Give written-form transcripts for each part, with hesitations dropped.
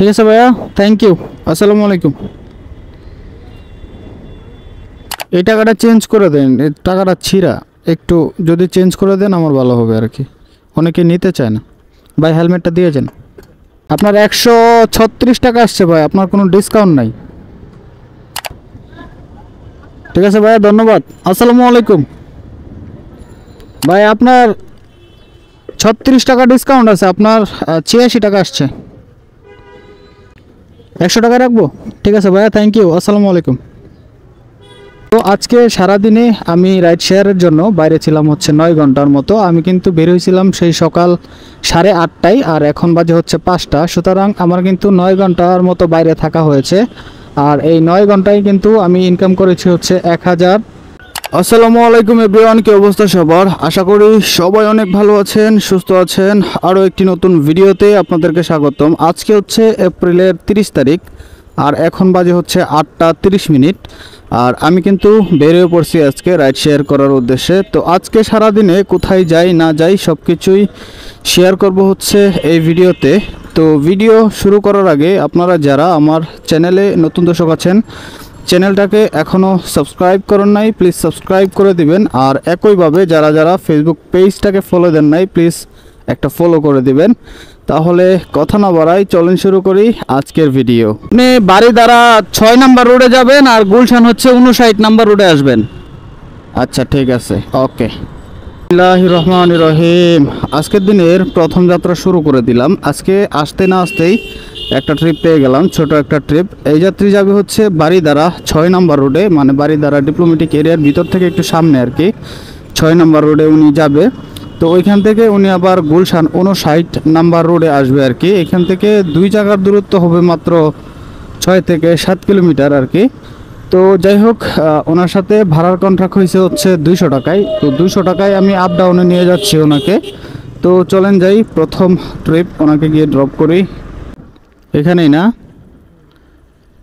ঠিক আছে ভাইয়া, থ্যাংক ইউ, আসসালামু আলাইকুম। এই টাকাটা চেঞ্জ করে দেন, এই টাকাটা ছিঁড়া, একটু যদি চেঞ্জ করে দেন আমার ভালো হবে আর কি। অনেকে নিতে চায় না ভাই। হেলমেটটা দিয়ে যান। আপনার 136 টাকা আসছে ভাই, আপনার কোনো ডিসকাউন্ট নাই। ঠিক আছে ভাইয়া, ধন্যবাদ, আসসালামু আলাইকুম। ভাই আপনার 36 টাকা ডিসকাউন্ট আছে, আপনার 86 টাকা আসছে। 100 টাকা রাখবো? ঠিক আছে ভাইয়া, থ্যাংক ইউ, আসসালামু আলাইকুম। তো আজকে সারাদিনে আমি রাইড শেয়ারের জন্য বাইরে ছিলাম হচ্ছে 9 ঘন্টার মতো। আমি কিন্তু বের হয়েছিলাম সেই সকাল 8:30টায়, আর এখন বাজে হচ্ছে 5টা। সুতরাং আমার কিন্তু 9 ঘন্টার মতো বাইরে থাকা হয়েছে, আর এই 9 ঘন্টায় কিন্তু আমি ইনকাম করেছি হচ্ছে 1000। আসসালামু আলাইকুম এভরিওয়ান, কি অবস্থা সবার? আশা করি সবাই অনেক ভালো আছেন, সুস্থ আছেন। আরও একটি নতুন ভিডিওতে আপনাদেরকে স্বাগতম। আজকে হচ্ছে এপ্রিলের 30 তারিখ, আর এখন বাজে হচ্ছে 8:30। আর আমি কিন্তু বেরিয়ে পড়ছি আজকে রাইড শেয়ার করার উদ্দেশ্যে। তো আজকে সারাদিনে কোথায় যাই না যাই সব কিছুই শেয়ার করব হচ্ছে এই ভিডিওতে। তো ভিডিও শুরু করার আগে আপনারা যারা আমার চ্যানেলে নতুন দর্শক আছেন, চ্যানেলটাকে এখনও সাবস্ক্রাইব করেন নাই, প্লিজ সাবস্ক্রাইব করে দিবেন। আর একইভাবে যারা যারা ফেসবুক পেজটাকে ফলো দেন নাই, প্লিজ একটা ফলো করে দিবেন। তাহলে কথা না বাড়াই, চলেন শুরু করি আজকের ভিডিও। আপনি বাড়িধারা 6 নাম্বার রোডে যাবেন, আর গুলশান হচ্ছে 59 নাম্বার রোডে আসবেন। আচ্ছা ঠিক আছে, ওকে। বিসমিল্লাহির রহমানির রহিম। আজকের দিনের প্রথম যাত্রা শুরু করে দিলাম। আজকে আসতে না আসতেই একটা ট্রিপ পেয়ে গেলাম, ছোট একটা ট্রিপ। এই যাত্রী যাবে হচ্ছে বাড়িধারা 6 নাম্বার রোডে, মানে বাড়িধারা ডিপ্লোমেটিক এরিয়ার ভিতর থেকে একটু সামনে আর কি। 6 নাম্বার রোডে উনি যাবে। তো ওইখান থেকে উনি আবার গুলশান 59 নাম্বার রোডে আসবে আর কি। এখান থেকে 2 জায়গার দূরত্ব হবে মাত্র 6 থেকে 7 কিলোমিটার আর কি। তো যাই হোক, ওনার সাথে ভাড়ার কন্ট্রাক্ট হয়েছে হচ্ছে 200 টাকায়। তো 200 টাকায় আমি আপ ডাউনে নিয়ে যাচ্ছি ওনাকে। তো চলেন যাই, প্রথম ট্রিপ ওনাকে গিয়ে ড্রপ করি। এখানেই না?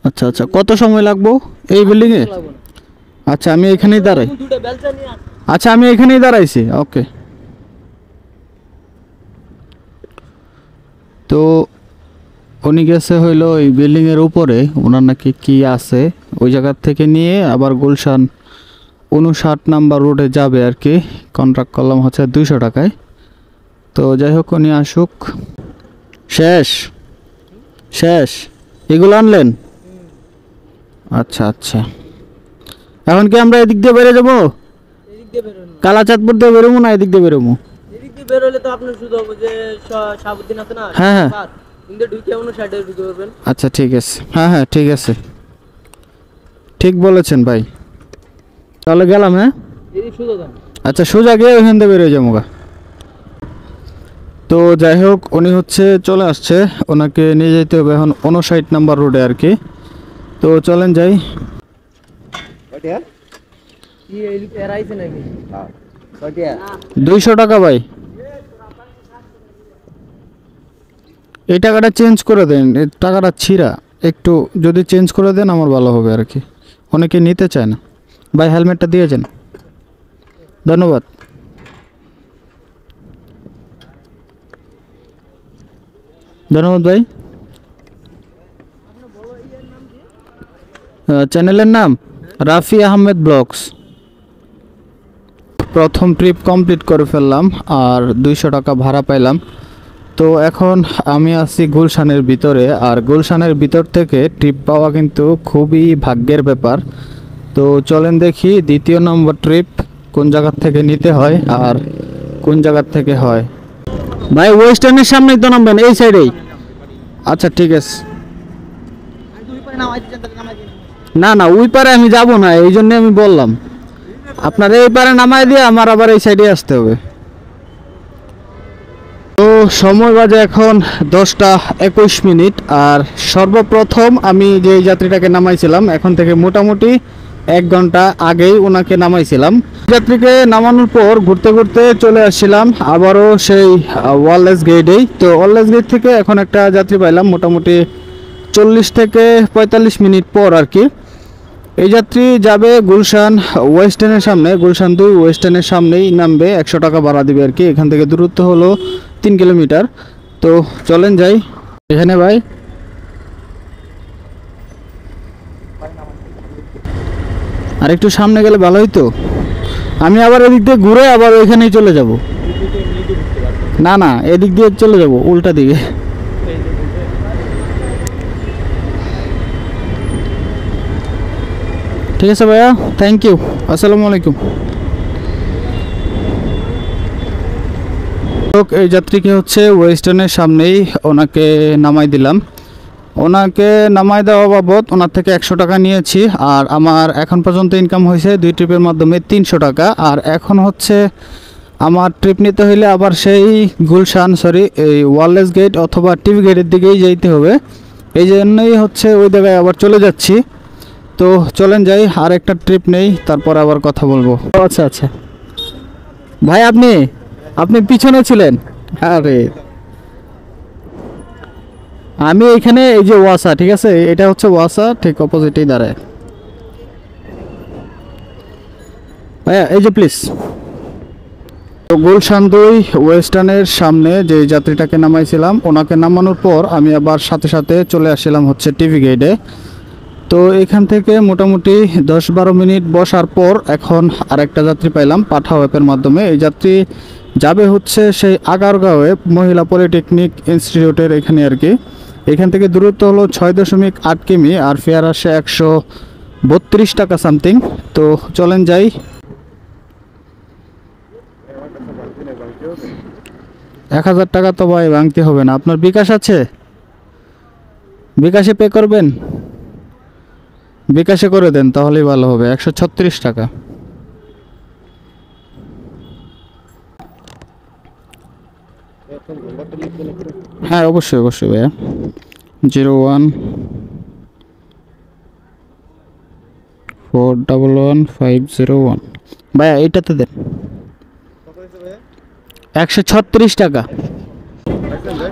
আচ্ছা আচ্ছা, কত সময় লাগবো এই বিল্ডিংয়ে? আচ্ছা আমি এখানেই দাঁড়াই। আচ্ছা আমি এখানেই দাঁড়াইছি, ওকে। তো উনি গেছে হইলো এই বিল্ডিংয়ের উপরে, ওনার নাকি কি আছে, ওই জায়গার থেকে নিয়ে আবার গুলশান 59 নাম্বার রোডে যাবে আর কি। কন্ট্রাক্ট করলাম হচ্ছে 200 টাকায়। তো যাই হোক, উনি আসুক। শেষ শেষ এগুলো আনলেন? আচ্ছা আচ্ছা, এখন কি আমরা এদিক দিয়ে বেরো যাবো? কালাচাঁদপুর দিয়ে বেরোবো না এদিক দিয়ে বেরোবো? হ্যাঁ হ্যাঁ, আচ্ছা ঠিক আছে, হ্যাঁ হ্যাঁ ঠিক আছে, ঠিক বলেছেন ভাই। তাহলে গেলাম, হ্যাঁ আচ্ছা, সোজা গিয়ে ওইখান থেকে বেরোয় যাবো গা। তো যাই হোক, উনি হচ্ছে চলে আসছে, ওনাকে নিয়ে যেতে হবে এখন 59 নাম্বার রোডে আর কি। তো চলেন যাই। 200 টাকা ভাই, এই টাকাটা চেঞ্জ করে দেন, এই টাকাটা ছিঁড়া, একটু যদি চেঞ্জ করে দেন আমার ভালো হবে আর কি। অনেকে নিতে চায় না ভাই। হেলমেটটা দিয়ে যান, ধন্যবাদ। ধন্যবাদ ভাই। চ্যানেলের নাম রাফি আহমেদ ব্লগস। প্রথম ট্রিপ কমপ্লিট করে ফেললাম, আর 200 টাকা ভাড়া পাইলাম। তো এখন আমি আছি গুলশানের ভিতরে, আর গুলশানের ভিতর থেকে ট্রিপ পাওয়া কিন্তু খুবই ভাগ্যের ব্যাপার। তো চলেন দেখি দ্বিতীয় নম্বর ট্রিপ কোন জায়গার থেকে নিতে হয় আর কোন জায়গার থেকে হয়। ভাই ওয়েস্টার্নের সামনেই তো নামবেন, এই সাইডেই? আচ্ছা ঠিক আছে। না না, ওই পারে আমি যাব না, এই জন্য আমি বললাম। আপনার এই পারে নামাই দিয়ে আমার আবার এই সাইডে আসতে হবে। তো সময় বাজে এখন 10:21, আর সর্বপ্রথম আমি যে যাত্রীটাকে নামাইছিলাম এখন থেকে মোটামুটি 1 ঘন্টা আগেই ওনাকে নামাইছিলাম। যাত্রীকে নামানোর পর ঘুরতে ঘুরতে চলে আসছিলাম আবারও সেই ওয়ারলেস গেটেই। তো ওয়ারলেস গেট থেকে এখন একটা যাত্রী পাইলাম মোটামুটি 40 থেকে 45 মিনিট পর আর কি। এই যাত্রী যাবে গুলশান ওয়েস্টার্নের সামনে, গুলশান 2 ওয়েস্টার্নের সামনেই নামবে। 100 টাকা ভাড়া দিবে আর কি। এখান থেকে দূরত্ব হলো 3 কিলোমিটার। তো চলেন যাই। এখানে ভাই আর একটু সামনে গেলে ভালো হইতো। আমি আবার এদিক দিয়ে ঘুরে আবার ওইখানেই চলে যাব। না না, এদিক দিয়ে চলে যাব উল্টা দিকে। ঠিক আছে ভাইয়া, থ্যাংক ইউ, আসসালামু আলাইকুম। এই যাত্রীকে হচ্ছে ওয়েস্টার্নের সামনেই ওনাকে নামাই দিলাম। ওনাকে নামাই দেওয়া বাবদ ওনার থেকে 100 টাকা নিয়েছি। আর আমার এখন পর্যন্ত ইনকাম হয়েছে 2 ট্রিপের মাধ্যমে 300 টাকা। আর এখন হচ্ছে আমার ট্রিপ নিতে হইলে আবার সেই গুলশান এই ওয়ারলেস গেট অথবা টিভি গেটের দিকেই যাইতে হবে। এই জন্যই হচ্ছে ওই জায়গায় আবার চলে যাচ্ছি। তো চলেন যাই, আর একটা ট্রিপ নেই, তারপর আবার কথা বলবো। আচ্ছা আচ্ছা ভাই, আপনি পিছনে ছিলেন। আরে আমি এইখানে, এই যে ওয়াসা, ঠিক আছে, এটা হচ্ছে ওয়াসা, ঠিক অপোজিটেই দাঁড়ায় ভাইয়া, এই যে প্লিজ। তো গুলশান 2 ওয়েস্টার্নের সামনে যে যাত্রীটাকে নামাইছিলাম, ওনাকে নামানোর পর আমি আবার সাথে সাথে চলে আসছিলাম হচ্ছে টিভি গেটে। তো এখান থেকে মোটামুটি 10-12 মিনিট বসার পর এখন আরেকটা যাত্রী পাইলাম পাঠাও অ্যাপের মাধ্যমে। এই যাত্রী যাবে হচ্ছে সেই আগারগাঁওয়ে মহিলা পলিটেকনিক ইনস্টিটিউটের এখানে আর কি। এখান থেকে দূরত্ব হলো 6.8 কিমি, আর ফেয়ার আসে 132 টাকা সামথিং। তো চলেন যাই। এক 1000 টাকা তো ভাই ভাঙতে হবে না। আপনার বিকাশ আছে? বিকাশে পে করবেন? বিকাশে করে দেন, তাহলেই ভালো হবে। 136 টাকা। হ্যাঁ অবশ্যই অবশ্যই ভাইয়া। 01411501 ভাইয়া, এইটাতে দেন। 136 টাকা।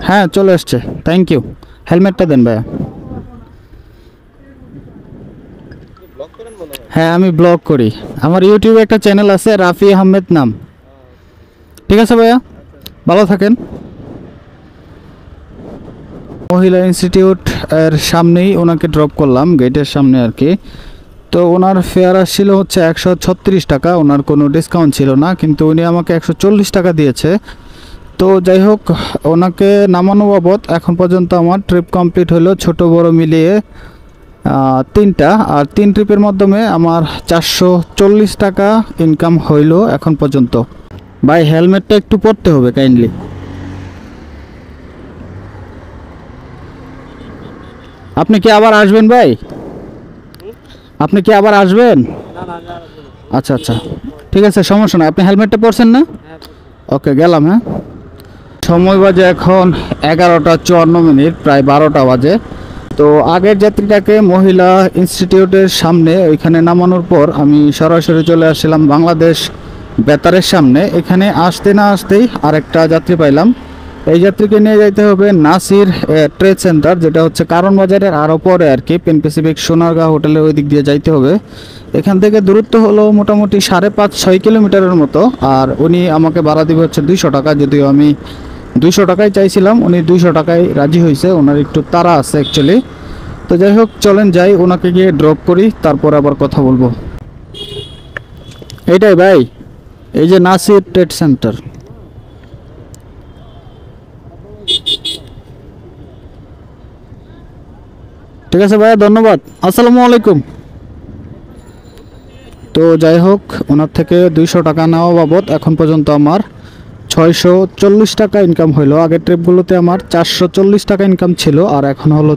হ্যাঁ চলে আসছে, থ্যাংক ইউ। হেলমেটটা দেন ভাইয়া। হ্যাঁ আমি ব্লগ করি, আমার ইউটিউবে একটা চ্যানেল আছে, রাফি আহমেদ নাম। ঠিক আছে ভাইয়া, ভালো থাকেন। মহিলা ইনস্টিটিউট এর সামনেই ওনাকে ড্রপ করলাম, গেটের সামনে আর কি। তো ওনার ফেয়ার আসছিল হচ্ছে 136 টাকা। ওনার কোনো ডিসকাউন্ট ছিল না, কিন্তু উনি আমাকে 140 টাকা দিয়েছে। তো যাই হোক, ওনাকে নামানো বাবদ এখন পর্যন্ত আমার ট্রিপ কমপ্লিট হলো, ছোট বড় মিলিয়ে 3টা। আর 3 ট্রিপের মাধ্যমে আমার 440 টাকা ইনকাম হইল এখন পর্যন্ত। ভাই হেলমেটটা একটু পরতে হবে কাইন্ডলি। আপনি কি আবার আসবেন ভাই? আপনি কি আবার আসবেন? আচ্ছা আচ্ছা ঠিক আছে, সমস্যা নাই। আপনি হেলমেটটা পরছেন না? ওকে, গেলাম। হ্যাঁ, সময় বাজে এখন 11টা 54 মিনিট, প্রায় 12টা বাজে। তো আগের যাত্রীটাকে মহিলা ইনস্টিটিউটের সামনে ওইখানে নামানোর পর আমি সরাসরি চলে আসছিলাম বাংলাদেশ বেতারের সামনে। এখানে আসতে না আসতেই আরেকটা যাত্রী পাইলাম। এই যাত্রীকে নিয়ে যাইতে হবে নাসির ট্রেড সেন্টার, যেটা হচ্ছে কারণ বাজারের আরও পরে আর কি, পেন প্যাসিফিক সোনারগাঁ হোটেলের ওই দিক দিয়ে যাইতে হবে। এখান থেকে দূরত্ব হলো মোটামুটি 5.5-6 কিলোমিটারের মতো। আর উনি আমাকে ভাড়া দিবে হচ্ছে 200 টাকা, যদিও আমি 200 টাকাই চাইছিলাম, উনি 200 টাকায় রাজি হয়েছে। ওনার একটু তাড়া আছে অ্যাকচুয়ালি। তো যাই হোক, চলেন যাই, ওনাকে গিয়ে ড্রপ করি, তারপর আবার কথা বলবো। এইটাই ভাই, এই যে নাসির ট্রেড সেন্টার। ঠিক আছে ভাইয়া, ধন্যবাদ, আসসালামু আলাইকুম। তো যাই হোক, ওনার থেকে 200 টাকা নেওয়া বাবদ এখন পর্যন্ত আমার 640 টাকা ইনকাম হইলো। আগের ট্রিপগুলোতে আমার 440 টাকা ইনকাম ছিল, আর এখন হলো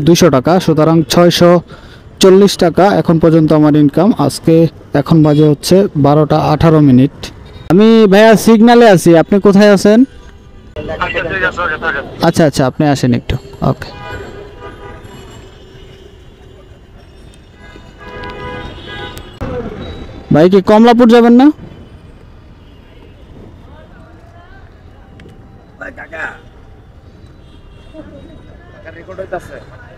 200 টাকা। সুতরাং 640 টাকা এখন পর্যন্ত আমার ইনকাম। আজকে এখন বাজে হচ্ছে 12টা 18 মিনিট। আমি ভাইয়া সিগনালে আছি, আপনি কোথায় আছেন? আচ্ছা আচ্ছা, আপনি আসেন একটু। ওকে, ভাই কি কমলাপুর যাবেন না?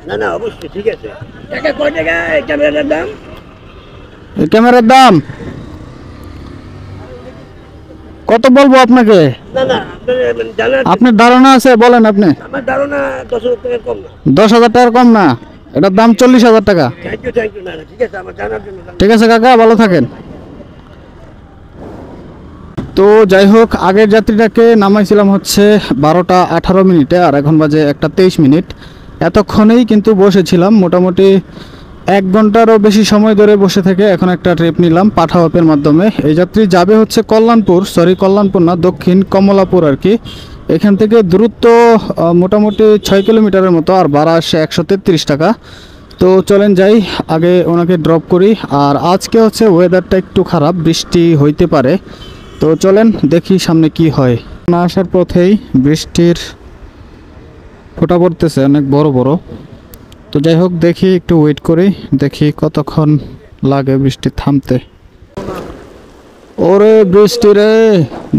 না না অবশ্যই ঠিক আছে। টাকা কয় টাকা এই ক্যামেরার দাম? এই ক্যামেরার দাম কত বলবো আপনাকে? না না আপনার জানার আপনার ধারণা আছে, বলেন আপনি। আমার ধারণা 10,000 টাকা কম না। 10,000 টাকার কম না? এটার দাম 40,000 টাকা। থ্যাংক ইউ না না, ঠিক আছে, আমার জানার জন্য। ঠিক আছে কাকা, ভালো থাকেন। তো যাই হোক, আগের যাত্রীটাকে নামাইছিলাম হচ্ছে 12টা 18 মিনিটে, আর এখন বাজে 1টা 23 মিনিট। এতক্ষণেই কিন্তু বসেছিলাম, মোটামুটি 1 ঘন্টারও বেশি সময় ধরে বসে থেকে এখন একটা ট্রিপ নিলাম পাঠাও অ্যাপের মাধ্যমে। এই যাত্রী যাবে হচ্ছে কল্যাণপুর, কল্যাণপুর না, দক্ষিণ কমলাপুর আর কি। এখান থেকে দূরত্ব মোটামুটি 6 কিলোমিটারের মতো, আর ভাড়া আসে 133 টাকা। তো চলেন যাই, আগে ওনাকে ড্রপ করি। আর আজকে হচ্ছে ওয়েদারটা একটু খারাপ, বৃষ্টি হইতে পারে। তো চলেন দেখি সামনে কি হয়। না আসার পথেই বৃষ্টির ফোঁটা পড়তেছে অনেক বড় বড়। তো যাই হোক, দেখি একটু ওয়েট করি, দেখি কতক্ষণ লাগে বৃষ্টি থামতে। ওরে বৃষ্টি রে,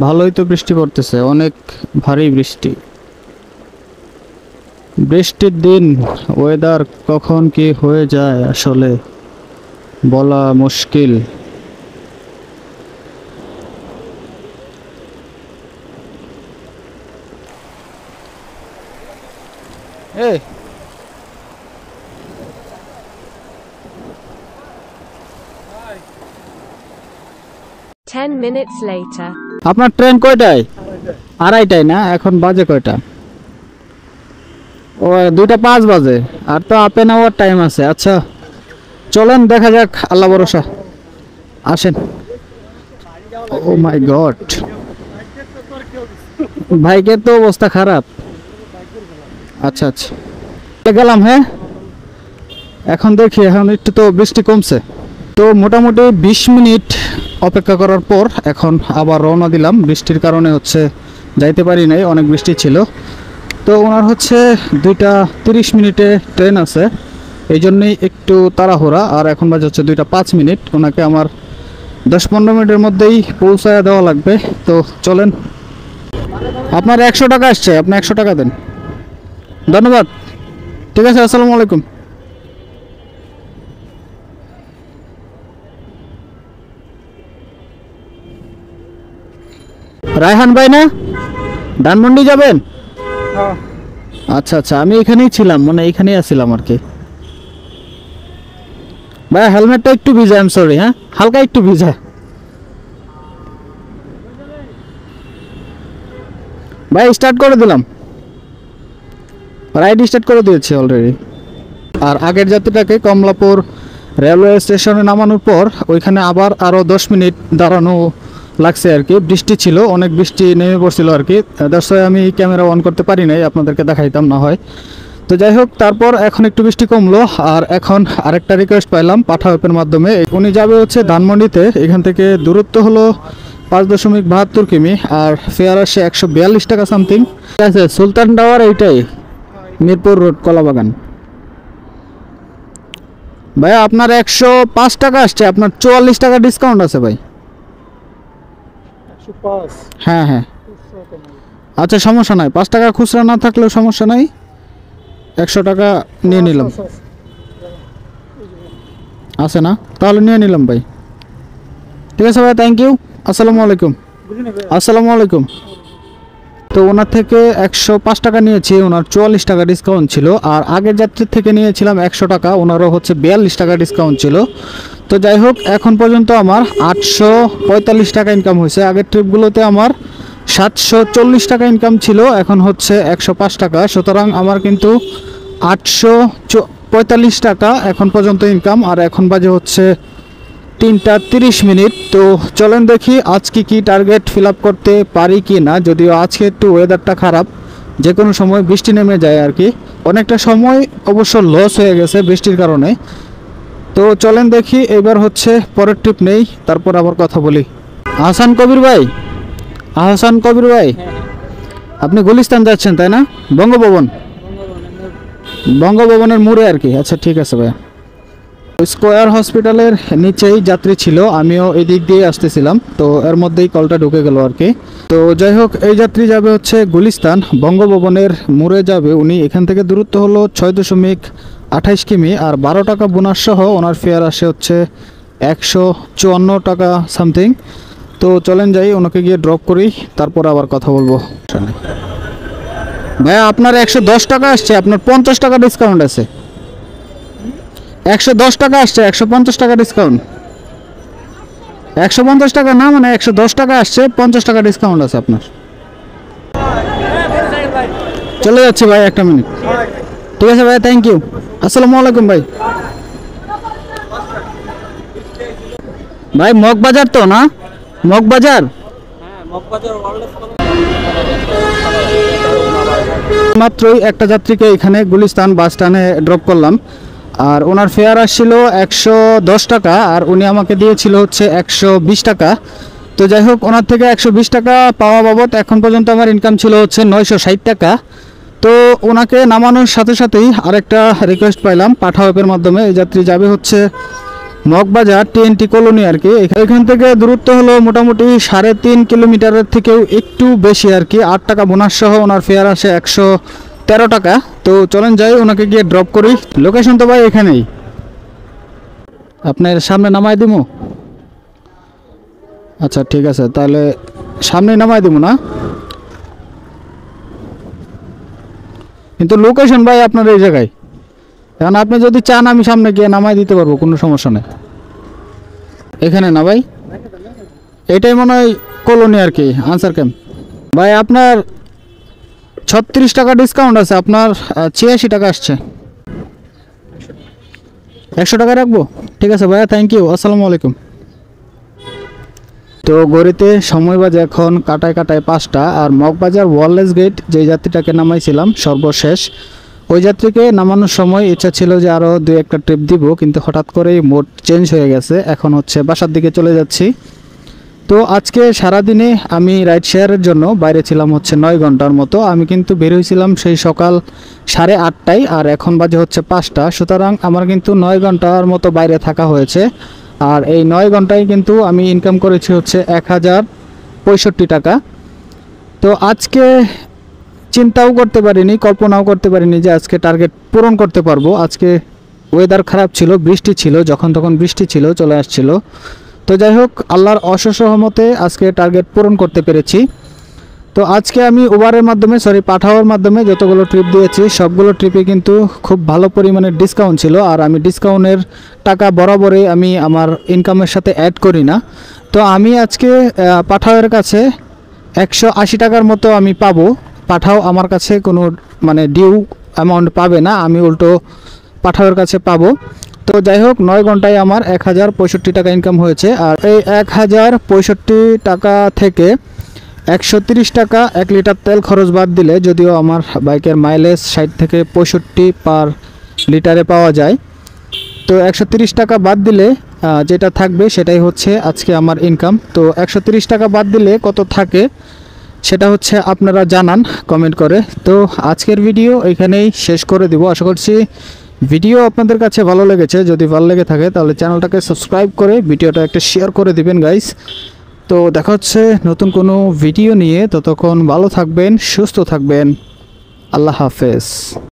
ভালোই তো বৃষ্টি পড়তেছে, অনেক ভারী বৃষ্টি। বৃষ্টির দিন ওয়েদার কখন কি হয়ে যায় আসলে বলা মুশকিল। এই 10 minutes later. আপনার ট্রেন কয়টায়? 2:30টায় না? এখন বাজে কয়টা? ও 2:05 বাজে, আর তো হাফ অ্যান আওয়ার টাইম আছে। আচ্ছা চলেন দেখা যাক, আল্লাহ ভরসা। আসেন। ও মাই গড, বাইকের তো অবস্থা খারাপ। আচ্ছা আচ্ছা গেলাম। হ্যাঁ, এখন দেখি, এখন একটু তো বৃষ্টি কমছে। তো মোটামুটি 20 মিনিট অপেক্ষা করার পর এখন আবার রওনা দিলাম। বৃষ্টির কারণে হচ্ছে যাইতে পারি নাই, অনেক বৃষ্টি ছিল। তো ওনার হচ্ছে 2:30 মিনিটে ট্রেন আছে, এই জন্যই একটু তাড়াহুড়া। আর এখন বাজে হচ্ছে 2:05 মিনিট। ওনাকে আমার 10-15 মিনিটের মধ্যেই পৌঁছায় দেওয়া লাগবে। তো চলেন। আপনার 100 টাকা আসছে, আপনি 100 টাকা দেন। ধন্যবাদ। ঠিক আছে, আসসালামু আলাইকুম। রায়হান ভাই না, ধানমন্ডি যাবেন? আচ্ছা আচ্ছা, আমি এখানেই ছিলাম, মানে এখানেই আসছিলাম আর কি। ভাই হেলমেটটা একটু ভিজা, আই এম সরি। হ্যাঁ, হালকা একটু ভিজা। ভাই স্টার্ট করে দিলাম, রাইড স্টার্ট করে দিয়েছি অলরেডি। আর আগের যাত্রীটাকে কমলাপুর রেলওয়ে স্টেশনে নামানোর পর ওইখানে আবার আরও 10 মিনিট দাঁড়ানো লাগছে আর কি। বৃষ্টি ছিল, অনেক বৃষ্টি নেমে পড়ছিল আর কি। দর্শক আমি ক্যামেরা অন করতে পারি নাই, আপনাদেরকে দেখাইতাম না হয়। তো যাই হোক, তারপর এখন একটু বৃষ্টি কমলো। আর এখন আরেকটা রিকোয়েস্ট পাইলাম পাঠাও অ্যাপের মাধ্যমে। উনি যাবে হচ্ছে ধানমন্ডিতে, এখান থেকে দূরত্ব হলো 5.72 কিমি, আর ফেয়ার আসে 142 টাকা সামথিং। ঠিক আছে, সুলতান টাওয়ার এইটাই, মিরপুর রোড, কলাবাগান। ভাইয়া আপনার 105 টাকা আসছে, আপনার 44 টাকা ডিসকাউন্ট আছে ভাই। হ্যাঁ হ্যাঁ, আচ্ছা সমস্যা নাই, 5 টাকা খুচরা না থাকলেও সমস্যা নাই, 100 টাকা নিয়ে নিলাম। আছে না? তাহলে নিয়ে নিলাম ভাই। ঠিক আছে ভাই, থ্যাংক ইউ। আসসালামু আলাইকুম। আসসালামু আলাইকুম। তো ওনার থেকে 105 টাকা নিয়েছি, ওনার 44 টাকা ডিসকাউন্ট ছিল। আর আগের যাত্রীর থেকে নিয়েছিলাম 100 টাকা, ওনারও হচ্ছে 42 টাকা ডিসকাউন্ট ছিল। তো যাই হোক, এখন পর্যন্ত আমার 845 টাকা ইনকাম হয়েছে। আগের ট্রিপগুলোতে আমার 740 টাকা ইনকাম ছিল, এখন হচ্ছে 105 টাকা। সুতরাং আমার কিন্তু 845 টাকা এখন পর্যন্ত ইনকাম। আর এখন বাজে হচ্ছে 3:30 মিনিট। তো চলেন দেখি আজকে কি টার্গেট ফিল আপ করতে পারি কি না। যদিও আজকে একটু ওয়েদারটা খারাপ, যে কোনো সময় বৃষ্টি নেমে যায় আর কি। অনেকটা সময় অবশ্য লস হয়ে গেছে বৃষ্টির কারণে। তো চলেন দেখি, এবার হচ্ছে পরের ট্রিপ নেই, তারপর আবার কথা বলি। আহসান কবির ভাই, আহসান কবির ভাই, আপনি গুলিস্তান যাচ্ছেন তাই না? বঙ্গভবন, বঙ্গভবনের মোড়ে আর কি। আচ্ছা ঠিক আছে ভাই। স্কয়ার হসপিটালের নিচেই যাত্রী ছিল, আমিও এই দিক দিয়ে আসতেছিলাম, তো এর মধ্যেই কলটা ঢুকে গেল আর কি। তো যাই হোক, এই যাত্রী যাবে হচ্ছে গুলিস্তান, বঙ্গভবনের মোড়ে যাবে উনি। এখান থেকে দূরত্ব হলো 6.28 কিমি, আর 12 টাকা বোনাস সহ ওনার ফেয়ার আসে হচ্ছে 154 টাকা সামথিং। তো চলেন যাই, ওনাকে গিয়ে ড্রপ করি, তারপর আবার কথা বলবো। ভাইয়া আপনার 110 টাকা আসছে, আপনার 50 টাকা ডিসকাউন্ট আছে। 110 টাকা আসছে, 150 টাকা ডিসকাউন্ট। 150 টাকা না, মানে 110 টাকা আসছে, 50 টাকা ডিসকাউন্ট আছে আপনার। চলে যাচ্ছি ভাই, একটা মিনিট। ঠিক আছে ভাই, থ্যাংক ইউ। আসসালামু আলাইকুম ভাই। ভাই মগবাজার তো না? মগবাজার মাত্রই একটা যাত্রীকে এখানে গুলিস্তান বাস স্ট্যান্ডে ড্রপ করলাম, আর ওনার ফেয়ার আসছিল 110 টাকা, আর উনি আমাকে দিয়েছিল হচ্ছে 120 টাকা। তো যাই হোক, ওনার থেকে 120 টাকা পাওয়া বাবদ এখন পর্যন্ত আমার ইনকাম ছিল হচ্ছে 960 টাকা। তো ওনাকে নামানোর সাথে সাথেই আরেকটা রিকোয়েস্ট পাইলাম পাঠাও অ্যাপের মাধ্যমে। এই যাত্রী যাবে হচ্ছে মগবাজার টিএনটি কলোনি আর কি। এখান থেকে দূরত্ব হলো মোটামুটি 3.5 কিলোমিটারের থেকেও একটু বেশি আর কি। 8 টাকা বোনাস সহ ওনার ফেয়ার আসে 113 টাকা। তো চলেন যাই, ওনাকে গিয়ে ড্রপ করি। লোকেশন তো ভাই এখানেই, আপনার সামনে নামাই দিব। আচ্ছা ঠিক আছে, তাহলে সামনে নামাই দিব না, কিন্তু লোকেশন ভাই আপনার এই জায়গায়। এখন আপনি যদি চান আমি সামনে গিয়ে নামাই দিতে পারবো, কোনো সমস্যা নেই। এখানে না ভাই, এটাই মনে হয় কলোনি আর কি, আনসার ক্যাম্প। ভাই আপনার 36 টাকা ডিসকাউন্ট আছে, আপনার 86 টাকা আসছে। 100 টাকা রাখবো? ঠিক আছে ভাইয়া, থ্যাংক ইউ। আসসালামু আলাইকুম। তো গড়িতে সময় বাজে এখন কাটায় 5টা, আর মগবাজার ওয়ারলেস গেট যে যাত্রীটাকে নামাইছিলাম সর্বশেষ, ওই যাত্রীকে নামানোর সময় ইচ্ছা ছিল যে আরও 2-1টা ট্রিপ দিব, কিন্তু হঠাৎ করেই মোড চেঞ্জ হয়ে গেছে। এখন হচ্ছে বাসার দিকে চলে যাচ্ছি। তো আজকে সারাদিনে আমি রাইড শেয়ারের জন্য বাইরে ছিলাম হচ্ছে 9 ঘন্টার মতো। আমি কিন্তু বের হয়েছিলাম সেই সকাল 8:30টায়, আর এখন বাজে হচ্ছে 5টা। সুতরাং আমার কিন্তু 9 ঘন্টার মতো বাইরে থাকা হয়েছে, আর এই 9 ঘন্টায় কিন্তু আমি ইনকাম করেছি হচ্ছে 1065 টাকা। তো আজকে চিন্তাও করতে পারিনি, কল্পনাও করতে পারিনি যে আজকে টার্গেট পূরণ করতে পারবো। আজকে ওয়েদার খারাপ ছিল, বৃষ্টি ছিল, যখন তখন বৃষ্টি ছিল, চলে আসছিল। তো যাই হোক, আল্লাহর অশেষ রহমতে আজকে টার্গেট পূরণ করতে পেরেছি। তো আজকে আমি উবারের মাধ্যমে, পাঠাওয়ার মাধ্যমে যতগুলো ট্রিপ দিয়েছি সবগুলো ট্রিপে কিন্তু খুব ভালো পরিমাণের ডিসকাউন্ট ছিল, আর আমি ডিসকাউন্টের টাকা বরাবরই আমি আমার ইনকামের সাথে অ্যাড করি না। তো আমি আজকে পাঠাওয়ার কাছে 180 টাকার মতো আমি পাবো। পাঠাও আমার কাছে কোনো মানে ডিউ অ্যামাউন্ট পাবে না, আমি উল্টো পাঠাওয়ার কাছে পাবো। তো যাই হোক, 9 ঘন্টায় আমার 1065 টাকা ইনকাম হয়েছে, আর এই 1065 টাকা থেকে 130 টাকা 1 লিটার তেল খরচ বাদ দিলে, যদিও আমার বাইকের মাইলেজ 60 থেকে 65 পার লিটারে পাওয়া যায়, তো 130 টাকা বাদ দিলে যেটা থাকবে সেটাই হচ্ছে আজকে আমার ইনকাম। তো 130 টাকা বাদ দিলে কত থাকে সেটা হচ্ছে আপনারা জানান কমেন্ট করে। তো আজকের ভিডিও এখানেই শেষ করে দিব। আশা করছি ভিডিও আপনাদের কাছে ভালো লেগেছে। যদি ভালো লেগে থাকে তাহলে চ্যানেলটাকে সাবস্ক্রাইব করে ভিডিওটা একটা শেয়ার করে দিবেন গাইস। তো দেখা হচ্ছে নতুন কোনো ভিডিও নিয়ে, ততক্ষণ ভালো থাকবেন, সুস্থ থাকবেন। আল্লাহ হাফেজ।